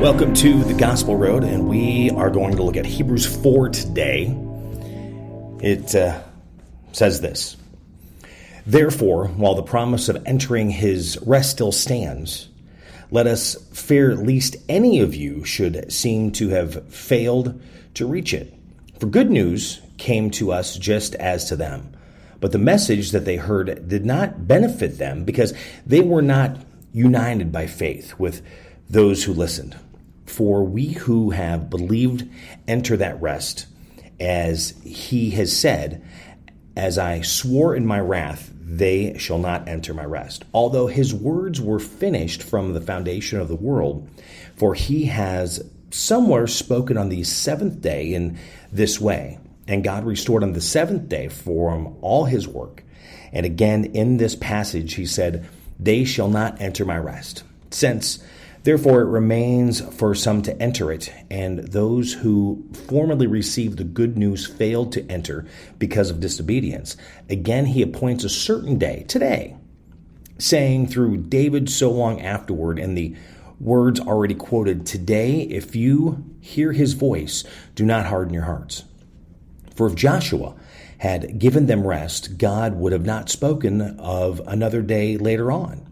Welcome to the Gospel Road, and we are going to look at Hebrews 4 today. It says this: Therefore, while the promise of entering his rest still stands, let us fear lest any of you should seem to have failed to reach it. For good news came to us just as to them, but the message that they heard did not benefit them because they were not united by faith with those who listened. For we who have believed enter that rest, as he has said, as I swore in my wrath, they shall not enter my rest. Although his words were finished from the foundation of the world, for he has somewhere spoken on the seventh day in this way, and God restored on the seventh day from all his work. And again, in this passage, he said, they shall not enter my rest. Since therefore, it remains for some to enter it, and those who formerly received the good news failed to enter because of disobedience. Again, he appoints a certain day, today, saying through David so long afterward, in the words already quoted, today, if you hear his voice, do not harden your hearts. For if Joshua had given them rest, God would have not spoken of another day later on.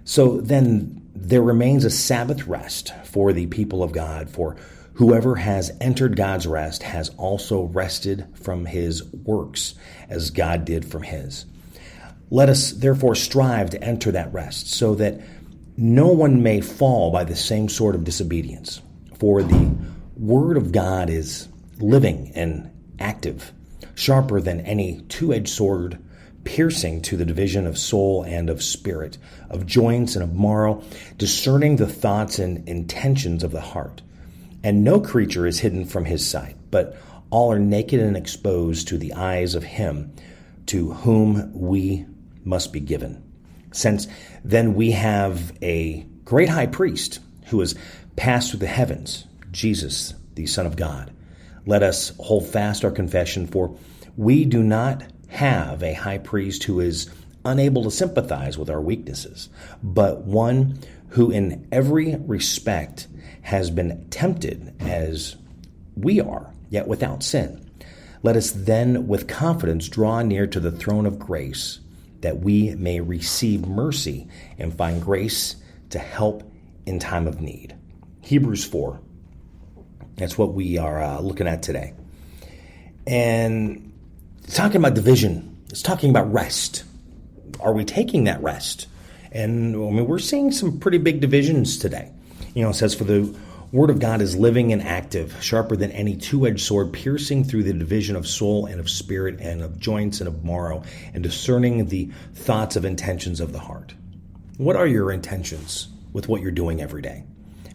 So then, there remains a Sabbath rest for the people of God, for whoever has entered God's rest has also rested from his works, as God did from his. Let us therefore strive to enter that rest, so that no one may fall by the same sort of disobedience. For the word of God is living and active, sharper than any two-edged sword, piercing to the division of soul and of spirit, of joints and of marrow, discerning the thoughts and intentions of the heart. And no creature is hidden from his sight, but all are naked and exposed to the eyes of him to whom we must be given. Since then we have a great high priest who has passed through the heavens, Jesus, the Son of God. Let us hold fast our confession, for we do not have a high priest who is unable to sympathize with our weaknesses, but one who in every respect has been tempted as we are, yet without sin. Let us then with confidence draw near to the throne of grace, that we may receive mercy and find grace to help in time of need. Hebrews 4. That's what we are looking at today. And it's talking about division. It's talking about rest. Are we taking that rest? And we're seeing some pretty big divisions today. It says, for the word of God is living and active, sharper than any two-edged sword, piercing through the division of soul and of spirit and of joints and of marrow, and discerning the thoughts of intentions of the heart. What are your intentions with what you're doing every day?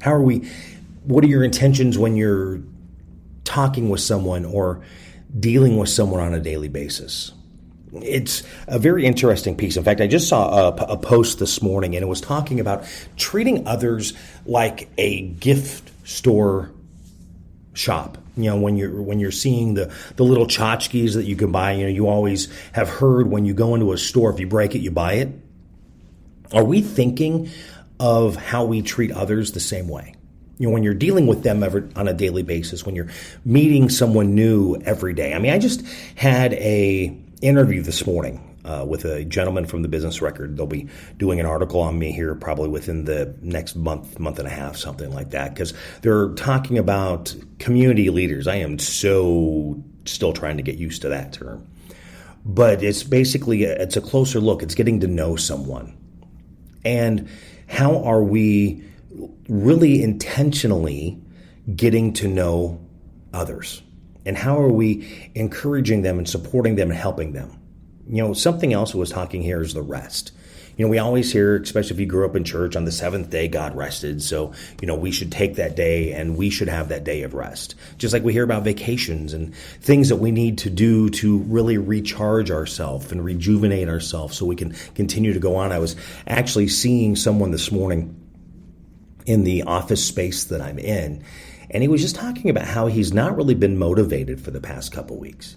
What are your intentions when you're talking with someone or dealing with someone on a daily basis? It's a very interesting piece. In fact, I just saw a post this morning, and it was talking about treating others like a gift store shop. When you're seeing the little tchotchkes that you can buy, you always have heard when you go into a store, if you break it, you buy it. Are we thinking of how we treat others the same way? When you're dealing with them on a daily basis, when you're meeting someone new every day. I just had a interview this morning with a gentleman from the Business Record. They'll be doing an article on me here probably within the next month and a half, something like that, because they're talking about community leaders. I am so still trying to get used to that term. But it's basically, it's a closer look. It's getting to know someone. And how are we really intentionally getting to know others? And how are we encouraging them and supporting them and helping them? Something else was talking here is the rest. We always hear, especially if you grew up in church, on the seventh day God rested. So, we should take that day and we should have that day of rest. Just like we hear about vacations and things that we need to do to really recharge ourselves and rejuvenate ourselves so we can continue to go on. I was actually seeing someone this morning in the office space that I'm in, and he was just talking about how he's not really been motivated for the past couple weeks.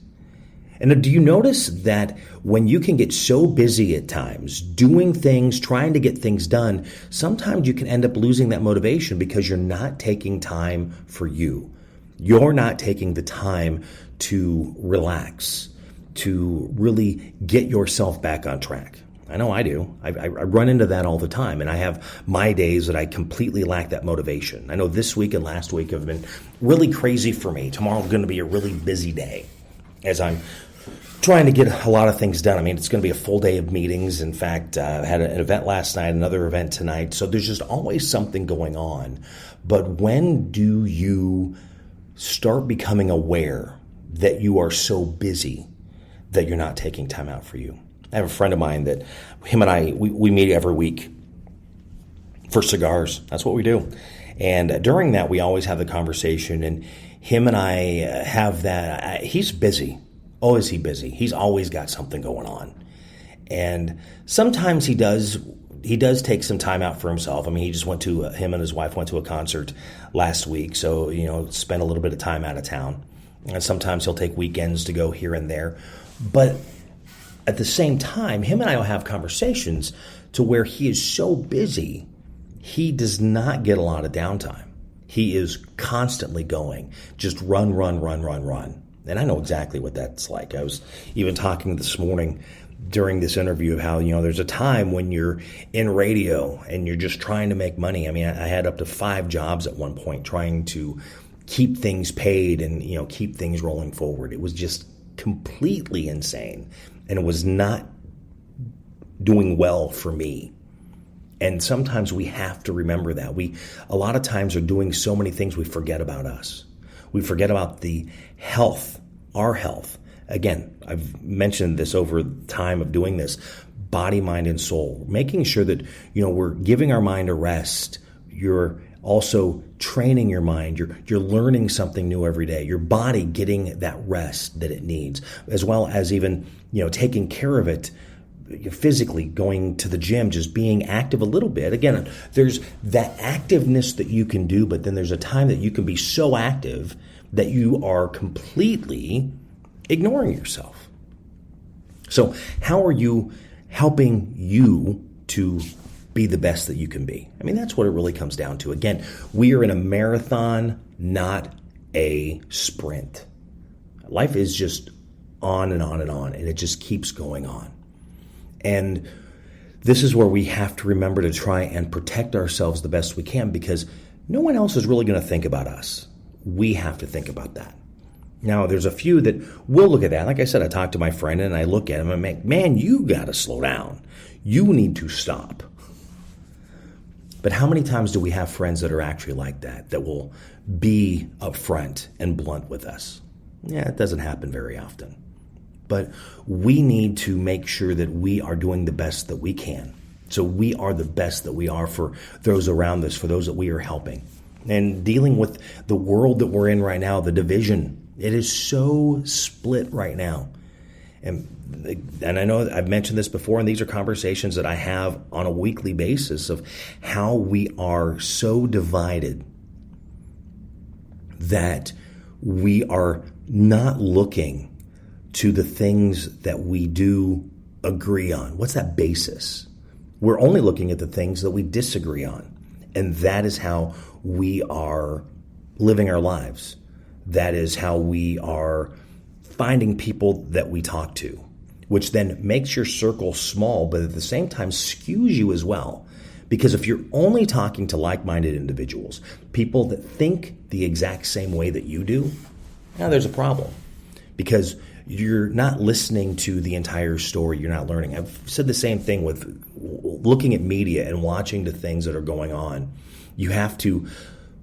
And do you notice that when you can get so busy at times, doing things, trying to get things done, sometimes you can end up losing that motivation because you're not taking time for you. You're not taking the time to relax, to really get yourself back on track. I know I do. I run into that all the time, and I have my days that I completely lack that motivation. I know this week and last week have been really crazy for me. Tomorrow's going to be a really busy day as I'm trying to get a lot of things done. I mean, it's going to be a full day of meetings. In fact, I had an event last night, another event tonight. So there's just always something going on. But when do you start becoming aware that you are so busy that you're not taking time out for you? I have a friend of mine that him and I, we meet every week for cigars. That's what we do. And during that, we always have the conversation. And him and I have that. He's busy. Oh, is he busy? He's always got something going on. And sometimes he does take some time out for himself. I mean, him and his wife went to a concert last week. So, spent a little bit of time out of town. And sometimes he'll take weekends to go here and there. But at the same time, him and I will have conversations to where he is so busy, he does not get a lot of downtime. He is constantly going, just run. And I know exactly what that's like. I was even talking this morning during this interview of how, there's a time when you're in radio and you're just trying to make money. I mean, I had up to 5 jobs at one point trying to keep things paid and, keep things rolling forward. It was just completely insane, and it was not doing well for me. And sometimes we have to remember that. A lot of times are doing so many things we forget about us. We forget about the health, our health. Again, I've mentioned this over time of doing this, body, mind, and soul. Making sure that, we're giving our mind a rest. You're also training your mind. You're learning something new every day. Your body getting that rest that it needs, as well as even, taking care of it physically, going to the gym, just being active a little bit. Again, there's that activeness that you can do, but then there's a time that you can be so active that you are completely ignoring yourself. So how are you helping you to be the best that you can be? I mean, that's what it really comes down to. Again, we are in a marathon, not a sprint. Life is just on and on and on, and it just keeps going on. And this is where we have to remember to try and protect ourselves the best we can, because no one else is really going to think about us. We have to think about that. Now, there's a few that will look at that. Like I said, I talked to my friend and I look at him and I'm like, man, you got to slow down. You need to stop. But how many times do we have friends that are actually like that will be upfront and blunt with us? Yeah, it doesn't happen very often. But we need to make sure that we are doing the best that we can. So we are the best that we are for those around us, for those that we are helping. And dealing with the world that we're in right now, the division, it is so split right now. And I know I've mentioned this before, and these are conversations that I have on a weekly basis of how we are so divided that we are not looking to the things that we do agree on. What's that basis? We're only looking at the things that we disagree on. And that is how we are living our lives. That is how we are finding people that we talk to, which then makes your circle small, but at the same time skews you as well. Because if you're only talking to like-minded individuals, people that think the exact same way that you do, now there's a problem. Because you're not listening to the entire story. You're not learning. I've said the same thing with looking at media and watching the things that are going on. You have to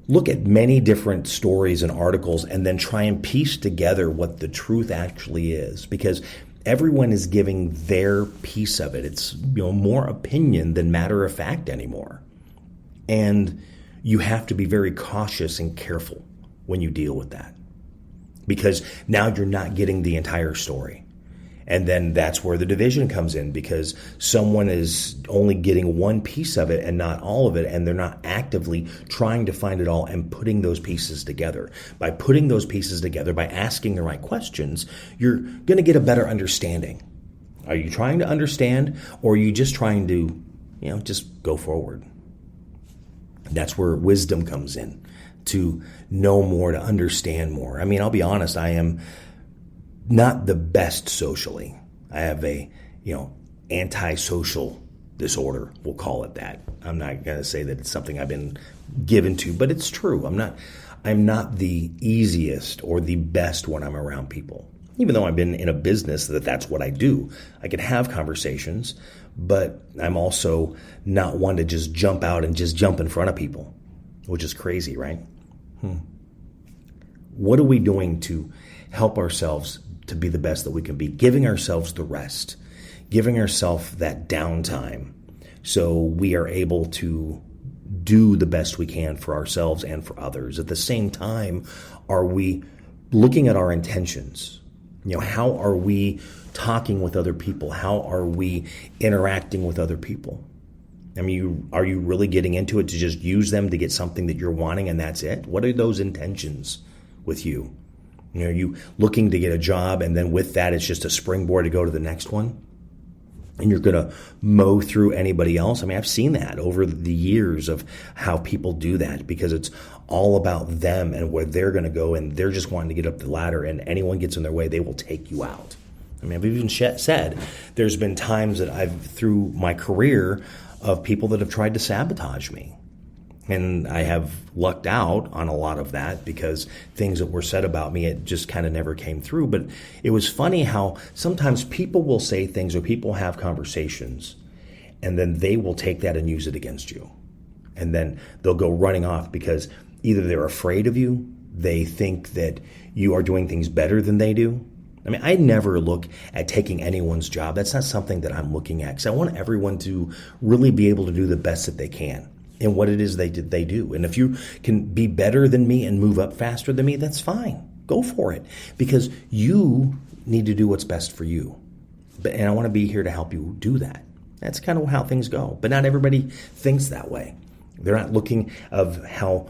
look at many different stories and articles and then try and piece together what the truth actually is, because everyone is giving their piece of it. It's more opinion than matter of fact anymore. And you have to be very cautious and careful when you deal with that, because now you're not getting the entire story. And then that's where the division comes in, because someone is only getting one piece of it and not all of it, and they're not actively trying to find it all and putting those pieces together. By putting those pieces together, by asking the right questions, you're going to get a better understanding. Are you trying to understand, or are you just trying to, just go forward? That's where wisdom comes in, to know more, to understand more. I mean, I'll be honest, I am not the best socially. I have a, antisocial disorder. We'll call it that. I'm not going to say that it's something I've been given to, but it's true. I'm not the easiest or the best when I'm around people. Even though I've been in a business that's what I do. I can have conversations, but I'm also not one to just jump out and just jump in front of people, which is crazy, right? What are we doing to help ourselves to be the best that we can be? Giving ourselves the rest, giving ourselves that downtime so we are able to do the best we can for ourselves and for others. At the same time, are we looking at our intentions? How are we talking with other people? How are we interacting with other people? I mean, are you really getting into it to just use them to get something that you're wanting and that's it? What are those intentions with you? Are you looking to get a job and then with that it's just a springboard to go to the next one? And you're going to mow through anybody else? I mean, I've seen that over the years of how people do that, because it's all about them and where they're going to go, and they're just wanting to get up the ladder, and anyone gets in their way, they will take you out. I mean, I've even said there's been times that through my career, of people that have tried to sabotage me. And I have lucked out on a lot of that, because things that were said about me, it just kind of never came through. But it was funny how sometimes people will say things, or people have conversations, and then they will take that and use it against you. And then they'll go running off because either they're afraid of you, they think that you are doing things better than they do. I mean, I never look at taking anyone's job. That's not something that I'm looking at, because I want everyone to really be able to do the best that they can in what it is they do. And if you can be better than me and move up faster than me, that's fine. Go for it, because you need to do what's best for you. And I want to be here to help you do that. That's kind of how things go. But not everybody thinks that way. They're not looking of how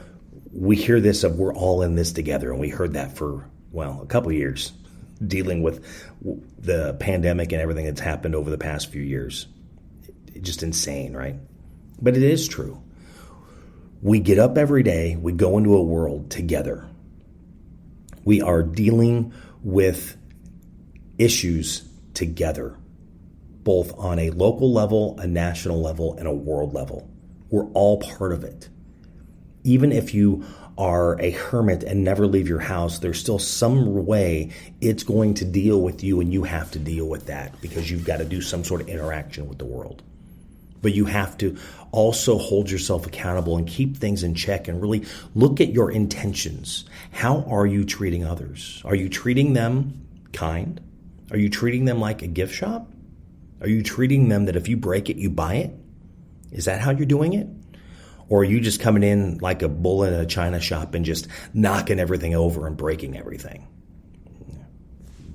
we hear this of we're all in this together. And we heard that for, a couple of years, dealing with the pandemic and everything that's happened over the past few years. It's just insane, right? But it is true. We get up every day, we go into a world together. We are dealing with issues together, both on a local level, a national level, and a world level. We're all part of it. Even if you are a hermit and never leave your house, there's still some way it's going to deal with you, and you have to deal with that, because you've got to do some sort of interaction with the world. But you have to also hold yourself accountable and keep things in check and really look at your intentions. How are you treating others? Are you treating them kind? Are you treating them like a gift shop? Are you treating them that if you break it, you buy it? Is that how you're doing it? Or are you just coming in like a bull in a china shop and just knocking everything over and breaking everything?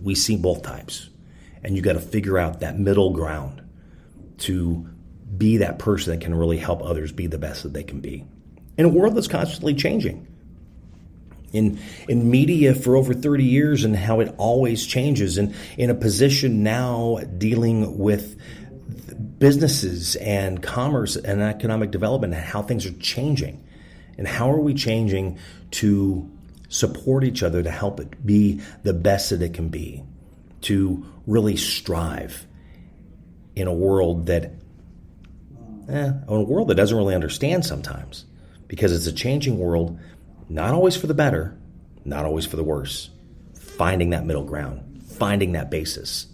We see both types. And you got to figure out that middle ground to be that person that can really help others be the best that they can be in a world that's constantly changing. In media for over 30 years, and how it always changes, and in a position now dealing with businesses and commerce and economic development, and how things are changing, and how are we changing to support each other to help it be the best that it can be, to really strive in a world that doesn't really understand sometimes, because it's a changing world, not always for the better, not always for the worse. Finding that middle ground, finding that basis,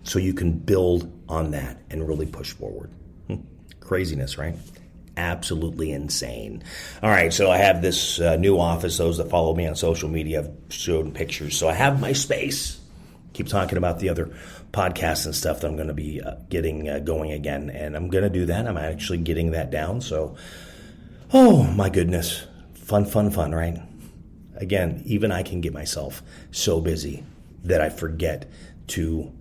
so you can build on that and really push forward. Craziness, right? Absolutely insane. All right, so I have this new office. Those that follow me on social media have shown pictures. So I have my space. Keep talking about the other podcasts and stuff that I'm going to be getting going again. And I'm going to do that. I'm actually getting that down. So, oh my goodness. Fun, right? Again, even I can get myself so busy that I forget to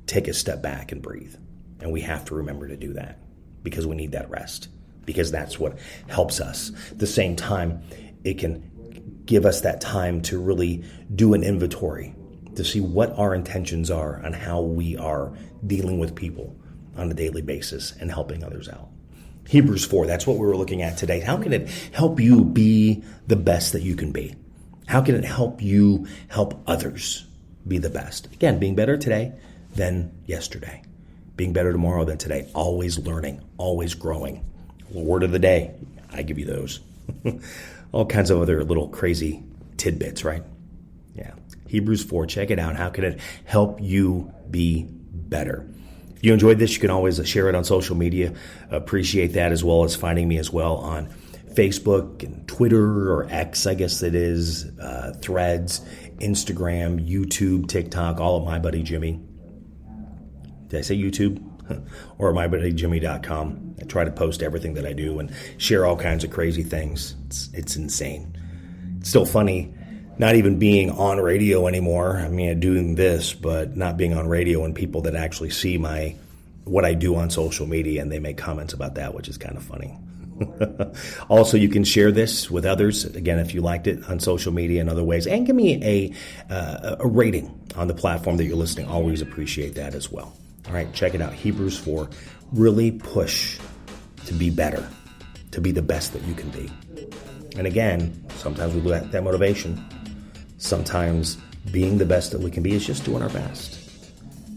take a step back and breathe. And we have to remember to do that because we need that rest, because that's what helps us. At the same time, it can give us that time to really do an inventory to see what our intentions are on how we are dealing with people on a daily basis and helping others out. Hebrews 4, that's what we were looking at today. How can it help you be the best that you can be? How can it help you help others be the best? Again, being better today than yesterday. Being better tomorrow than today. Always learning, always growing. Word of the day, I give you those. All kinds of other little crazy tidbits, right? Yeah. Hebrews 4, check it out. How can it help you be better? If you enjoyed this, you can always share it on social media. Appreciate that, as well as finding me as well on Facebook and Twitter, or X, I guess it is, Threads, Instagram, YouTube, TikTok, all of My Buddy Jimmy. Did I say YouTube? Or mybuddyjimmy.com. I try to post everything that I do and share all kinds of crazy things. It's insane. It's still funny not even being on radio anymore. I mean, doing this, but not being on radio, and people that actually see what I do on social media, and they make comments about that, which is kind of funny. Also, you can share this with others, again, if you liked it, on social media and other ways, and give me a rating on the platform that you're listening. Always appreciate that as well. All right, check it out. Hebrews 4. Really push to be better, to be the best that you can be. And again, sometimes we lack that motivation. Sometimes being the best that we can be is just doing our best.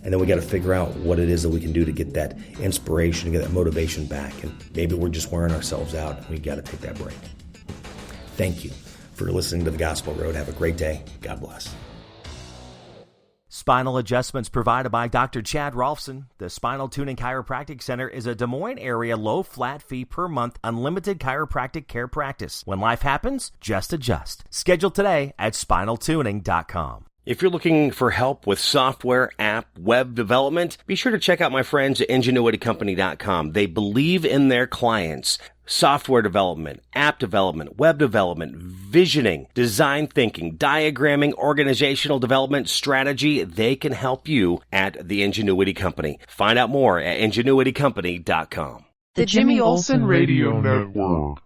And then we got to figure out what it is that we can do to get that inspiration, get that motivation back. And maybe we're just wearing ourselves out, and we got to take that break. Thank you for listening to The Gospel Road. Have a great day. God bless. Spinal adjustments provided by Dr. Chad Rolfson. The Spinal Tuning Chiropractic Center is a Des Moines area low flat fee per month unlimited chiropractic care practice. When life happens, just adjust. Schedule today at spinaltuning.com. If you're looking for help with software, app, web development, be sure to check out my friends at ingenuitycompany.com. They believe in their clients. Software development, app development, web development, visioning, design thinking, diagramming, organizational development, strategy. They can help you at the Ingenuity Company. Find out more at ingenuitycompany.com. The Jimmy Olsen Radio Network.